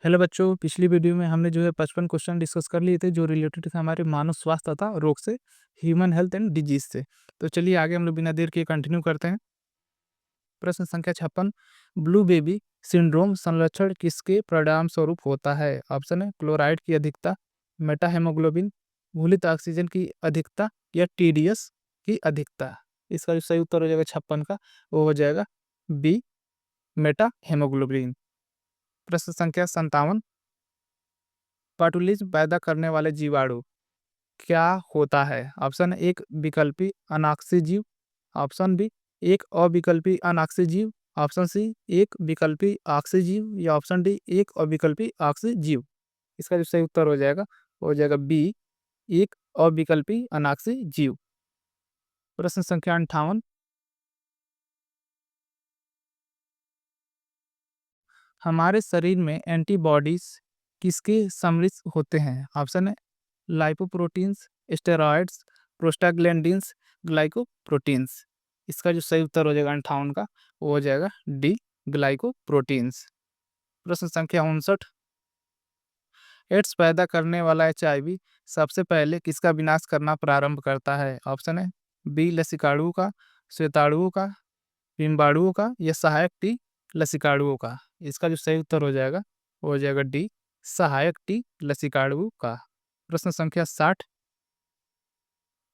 Hello बच्चों, पिछली video में हमने 55 क्वेश्चन डिस्कस कर लिए थे जो रिलेटेड थे हमारे मानव स्वास्थ्य तथा रोग से, ह्यूमन हेल्थ एंड डिजीज से। तो चलिए आगे हम लोग बिना देर किए कंटिन्यू करते हैं। प्रश्न संख्या 56, ब्लू बेबी सिंड्रोम संलक्षण किसके परिणाम स्वरूप होता है? ऑप्शन है क्लोराइड की अधिकता, मेटा हेमोग्लोबिन, भूलित ऑक्सीजन की अधिकता या टीडीएस की अधिकता। इसका जो सही उत्तर हो जाएगा 56 का, वो हो जाएगा बी, मेटा हेमोग्लोबिन। प्रश्न संख्या 57, कार्टिलेज पैदा करने वाले जीवाणु क्या होता है? ऑप्शन ए एक विकल्पी अनाक्षी जीव, ऑप्शन बी एक अविकल्पी अनाक्षी जीव, ऑप्शन सी एक विकल्पी ऑक्सी जीव या ऑप्शन डी एक अविकल्पी ऑक्सी जीव। इसका जो सही उत्तर हो जाएगा वो हो जाएगा बी, एक अविकल्पी अनाक्षी जीव। प्रश्न संख्या 58, हमारे शरीर में एंटीबॉडीज किसके समृद्ध होते हैं? ऑप्शन है लाइपोप्रोटीन्स, स्टेरॉइड्स, प्रोस्टाग्लैंडिन्स, ग्लाइकोप्रोटीन्स। इसका जो सही उत्तर हो जाएगा 58 का, वो हो जाएगा डी, ग्लाइकोप्रोटीन्स। प्रश्न संख्या 59, एड्स पैदा करने वाला एचआईवी सबसे पहले किसका विनाश करना प्रारंभ करता है? ऑप्शन है बी लसिकाड़ुओं का, श्वेताणुओं का, पिंबाणुओं का या सहायक टी लसिकाड़ुओं का। इसका जो सही उत्तर हो जाएगा वो हो जाएगा डी, सहायक टी लसिकाड़ुओं का। प्रश्न संख्या 60,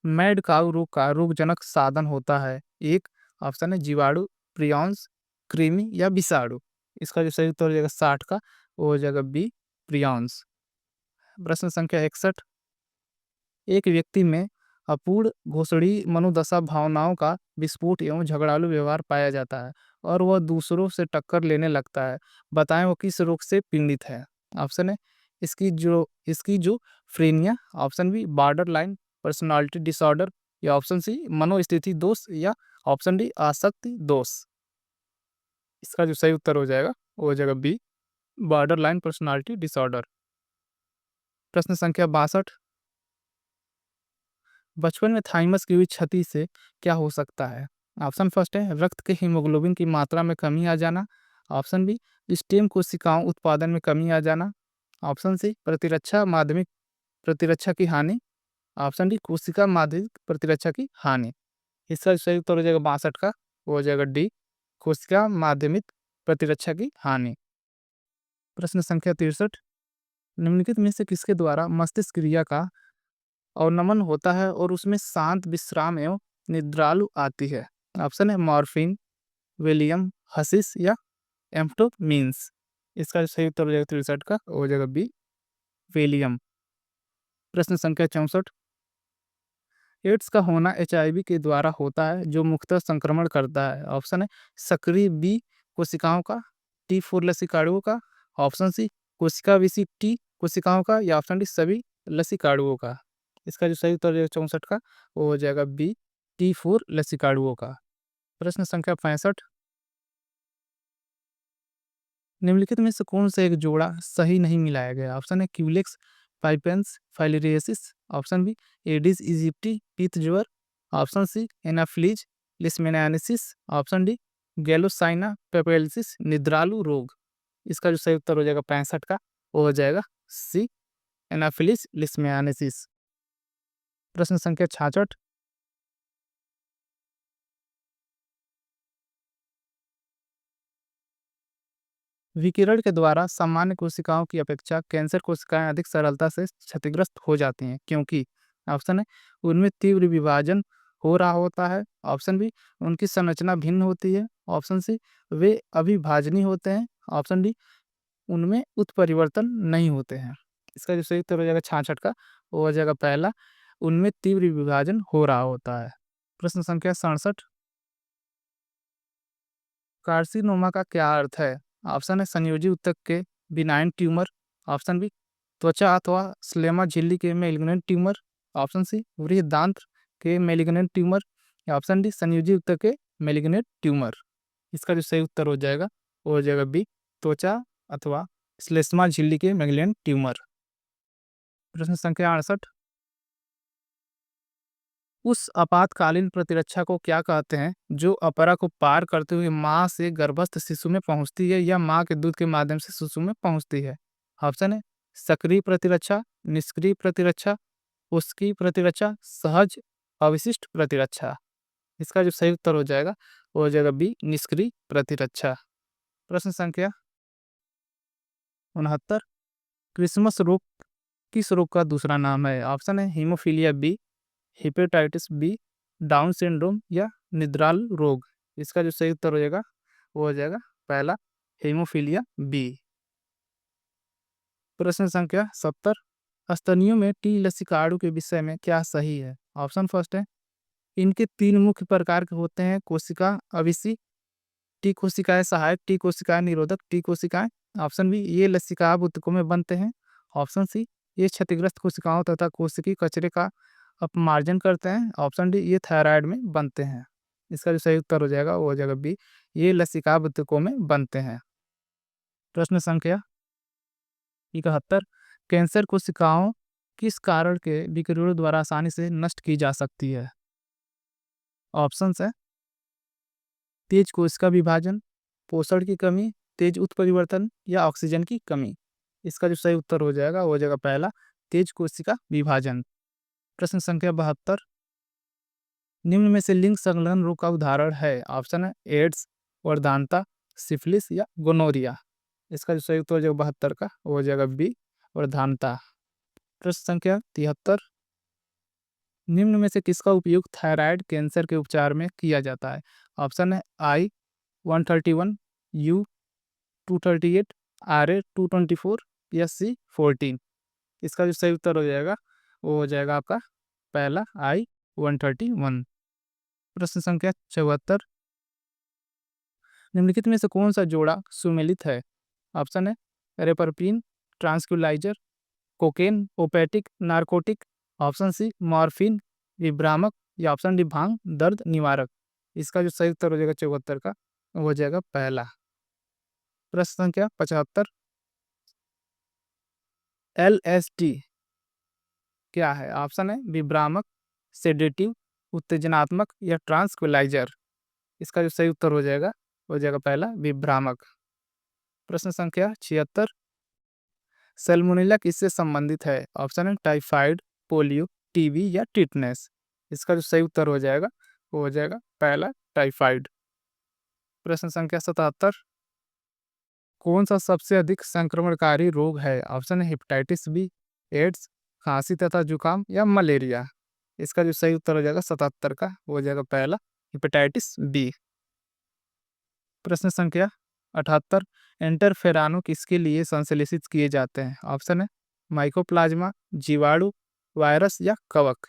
मैड काउ रोग का रोगजनक साधन होता है? एक ऑप्शन है जीवाणु, प्रियॉन्स, कृमि या विषाणु। इसका जो सही उत्तर हो जाएगा 60 का, वो हो जाएगा बी, प्रियॉन्स। प्रश्न संख्या 61, एक व्यक्ति में अपूर्ण घोषणी मनोदशा भावनाओं का विस्फोट एवं झगड़ालू व्यवहार पाया जाता है और वह दूसरों से टक्कर लेने लगता है। बताएं वो किस रोग से पीड़ित है? ऑप्शन है इसकी जो फ्रेनिया, option B border line personality disorder या ऑप्शन सी मनोस्थिति दोष या ऑप्शन डी आसक्ति दोष। इसका जो सही उत्तर हो जाएगा वो हो जाएगा B, border line personality disorder. प्रश्न संख्या 62, बचपन में थाइमस की हुई क्षति से क्या हो सकता है? ऑप्शन फर्स्ट है रक्त के हीमोग्लोबिन की मात्रा में कमी आ जाना, ऑप्शन बी स्टेम कोशिकाओं उत्पादन में कमी आ जाना, ऑप्शन सी प्रतिरक्षा माध्यमिक प्रतिरक्षा की हानि, ऑप्शन डी कोशिका माध्यमिक प्रतिरक्षा की हानि। इसका सही उत्तर हो जाएगा 62 का, वो हो जाएगा डी, कोशिका माध्यमिक प्रतिरक्षा की हानि। प्रश्न संख्या 63, निम्नलिखित में से किसके द्वारा मस्तिष्क क्रिया का अवनमन होता है और उसमें शांत विश्राम एवं निद्रालु आती है? ऑप्शन है मॉर्फिन, विलियम हसिस या एम्फेटामिन्स। इसका जो सही उत्तर हो जाएगा 63 का, वो हो जाएगा बी, विलियम। प्रश्न संख्या 64, एड्स का होना एचआईवी के द्वारा होता है जो मुख्यतः संक्रमण करता है? ऑप्शन है सक्रिय बी कोशिकाओं का, T4 लसिकाणुओं का, ऑप्शन सी कोशिका विशिष्ट टी कोशिकाओं का या ऑप्शन डी सभी लसिकाणुओं का। इसका जो सही उत्तर हो जाएगा 64 का, वो हो जाएगा बी, T4 लसिकाणुओं का। प्रश्न संख्या 65, निम्नलिखित में से कौन सा एक जोड़ा सही नहीं मिलाया गया? ऑप्शन है Culex pipiens filariasis, option B Aedes aegypti पीत ज्वर, option C Anopheles leishmaniasis, option D Glossina palpalis निद्रालु रोग। इसका जो सही उत्तर हो जाएगा 65 का, वो हो जाएगा सी, एनाफिलिस लिस्मेनियासिस। प्रश्न संख्या 66, विकिरण के द्वारा सामान्य कोशिकाओं की अपेक्षा कैंसर कोशिकाएं अधिक सरलता से क्षतिग्रस्त हो जाती हैं क्योंकि? ऑप्शन है उनमें तीव्र विभाजन हो रहा होता है, ऑप्शन बी उनकी संरचना भिन्न होती है, ऑप्शन सी वे अभिभाजनी होते हैं, ऑप्शन डी उनमें उत्परिवर्तन नहीं होते हैं। इसका जो सही उत्तर हो जाएगा 66 का, वो हो जाएगा पहला, उनमें तीव्र विभाजन हो रहा होता है। प्रश्न संख्या 67, कार्सिनोमा का क्या अर्थ है? ऑप्शन है संयोजी ऊतक के बिनाइन ट्यूमर, ऑप्शन बी त्वचा अथवा स्लेमा झिल्ली के मेलिग्नेंट ट्यूमर, ऑप्शन सी बृहदांत्र के मेलिग्नेंट ट्यूमर या ऑप्शन डी संयोजी ऊतक के मेलिग्नेंट ट्यूमर। इसका जो सही उत्तर हो जाएगा वो हो जाएगा बी, त्वचा अथवा श्लेष्मा झिल्ली के मेलिग्नेंट ट्यूमर। प्रश्न संख्या 68, उस आपातकालीन प्रतिरक्षा को क्या कहते हैं जो अपरा को पार करते हुए मां से गर्भस्थ शिशु में पहुंचती है या मां के दूध के माध्यम से शिशु में पहुंचती है? ऑप्शन है सक्रिय प्रतिरक्षा, निष्क्रिय प्रतिरक्षा, उसकी प्रतिरक्षा, सहज अवशिष्ट प्रतिरक्षा। इसका जो सही उत्तर हो जाएगा वो हो जाएगा बी, निष्क्रिय प्रतिरक्षा। प्रश्न संख्या 69, क्रिसमस रोग किस रोग का दूसरा नाम है? ऑप्शन है haemophilia B, hepatitis B, Down syndrome या निद्राल रोग। इसका जो सही उत्तर हो जाएगा वो हो जाएगा पहला, हीमोफीलिया बी। प्रश्न संख्या 70, स्तनियों में टी लसिकार्डु के विषय में क्या सही है? ऑप्शन फर्स्ट है इनके 3 मुख्य प्रकार के होते हैं, कोशिका अभिसी, टी कोशिकाएं सहायक, टी कोशिकाएं निरोधक, टी कोशिकाएं। ऑप्शन बी ये लसिका ऊतकों में बनते हैं। ऑप्शन सी ये क्षतिग्रस्त कोशिकाओं तथा कोशिकीय कचरे का अपमार्जन करते हैं। ऑप्शन डी ये थायराइड में बनते हैं। इसका जो सही उत्तर हो जाएगा वो हो जाएगा बी, ये लसिका ऊतकों में बनते हैं। प्रश्न संख्या 71, कैंसर कोशिकाओं किस कारण के विकिरणों द्वारा आसानी से नष्ट की जा सकती है? ऑप्शन है तेज कोशिका विभाजन, पोषण की कमी, तेज उत्परिवर्तन या ऑक्सीजन की कमी। इसका जो सही उत्तर हो जाएगा वो हो जाएगा पहला, तेज कोशिका विभाजन। प्रश्न संख्या 72, निम्न में से लिंग संलग्न रोग का उदाहरण है? ऑप्शन है एड्स, वर्धानता, सिफिलिस या गोनोरिया। इसका जो सही उत्तर हो जाएगा 72 का वो हो जाएगा बी, वर्धानता। प्रश्न संख्या 73, निम्न में से किसका उपयोग थायराइड कैंसर के उपचार में किया जाता है? ऑप्शन है आई 131, यू 238, RA 224 या सी 14। इसका जो सही उत्तर हो जाएगा वो हो जाएगा आपका पहला, आई 131। प्रश्न संख्या 74, निम्नलिखित में से कौन सा जोड़ा सुमेलित है? ऑप्शन है reserpine, tranquilliser, cocaine, opiate, narcotic. Option C morphine, विभ्रामक या ऑप्शन डी भांग, दर्द निवारक। इसका जो सही उत्तर हो जाएगा 74 का वो हो जाएगा पहला। प्रश्न संख्या 75, LSD क्या है? ऑप्शन है विभ्रामक, सेडेटिव, उत्तेजनात्मक या ट्रांसक्विलाइजर। इसका जो सही उत्तर हो जाएगा वो हो जाएगा पहला, विभ्रामक। प्रश्न संख्या 76, सैल्मोनेला किससे संबंधित है? ऑप्शन है टाइफाइड, पोलियो, टीबी या टिटनेस। इसका जो सही उत्तर हो जाएगा वो हो जाएगा पहला, टाइफाइड। प्रश्न संख्या 77, कौन सा सबसे अधिक संक्रमणकारी रोग है? ऑप्शन है हेपेटाइटिस बी, एड्स, खांसी तथा जुकाम या मलेरिया। इसका जो सही उत्तर हो जाएगा 77 का वो हो जाएगा पहला, हेपेटाइटिस बी। प्रश्न संख्या 78, इंटरफेरानो किसके लिए संश्लेषित किए जाते हैं? ऑप्शन है माइकोप्लाज्मा, जीवाणु, वायरस या कवक।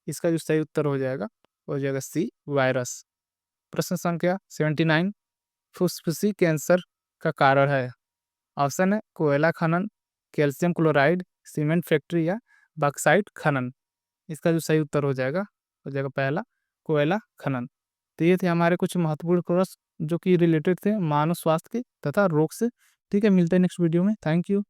इसका जो सही उत्तर हो जाएगा वो हो जाएगा सी, वायरस। प्रश्न संख्या 79, फुफ्फुसी कैंसर का कारण है? ऑप्शन है कोयला खनन, कैल्शियम क्लोराइड, सीमेंट फैक्ट्री या बॉक्साइट खनन। इसका जो सही उत्तर हो जाएगा पहला, कोयला खनन। तो ये थे हमारे कुछ महत्वपूर्ण प्रश्न जो कि रिलेटेड थे मानव स्वास्थ्य के तथा रोग से। ठीक है, मिलते हैं नेक्स्ट वीडियो में। Thank you.